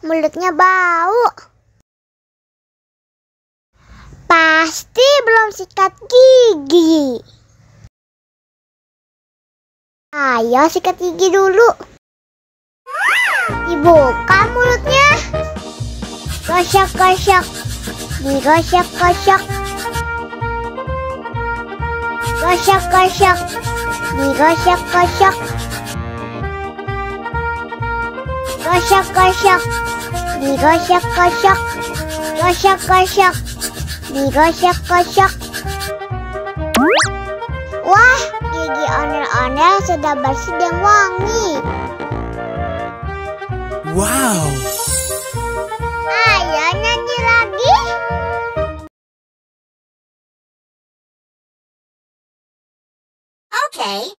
mulutnya bau. Pasti belum sikat gigi. Ayo sikat gigi dulu. Dibuka mulutnya. Gosok-gosok. Digosok-gosok. Gosok-gosok. Digosok-gosok. Gosok-gosok. Digosok-gosok. Gosok-gosok. Digosok-gosok. Wah, gigi ondel-ondel sudah bersih dan wangi. Wow. Ayo nyanyi lagi. Oke.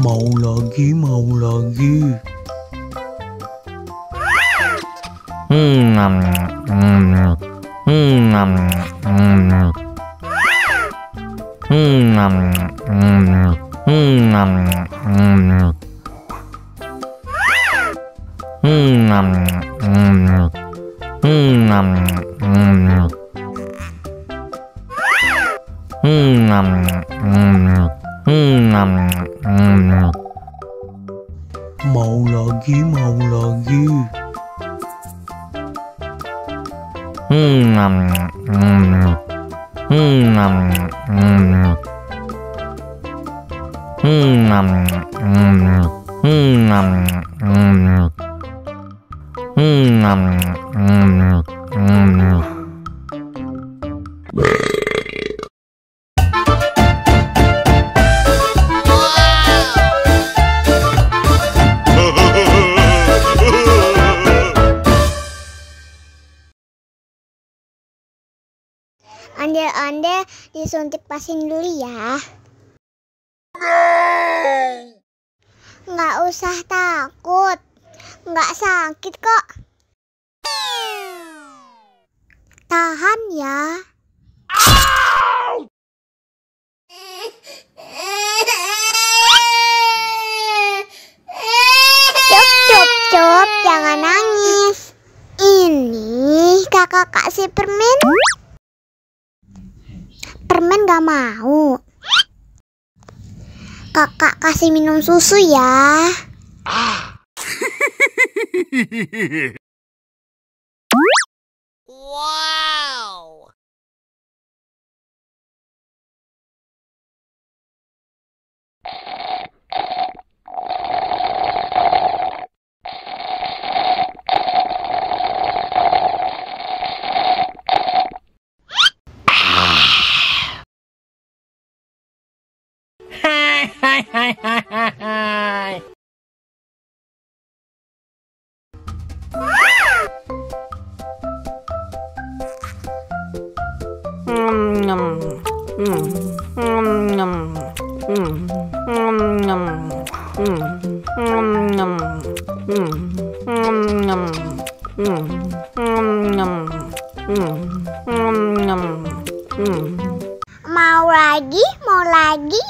Mau lagi. Mau lagi. Ondel-ondel disuntik vaksin dulu ya. Nggak usah takut, nggak sakit kok. Tahan ya. Cup, jangan nangis. Ini kakak kasih permen. Permen gak mau. Kakak kasih minum susu ya. Wow. Hai. Mau lagi, mau lagi.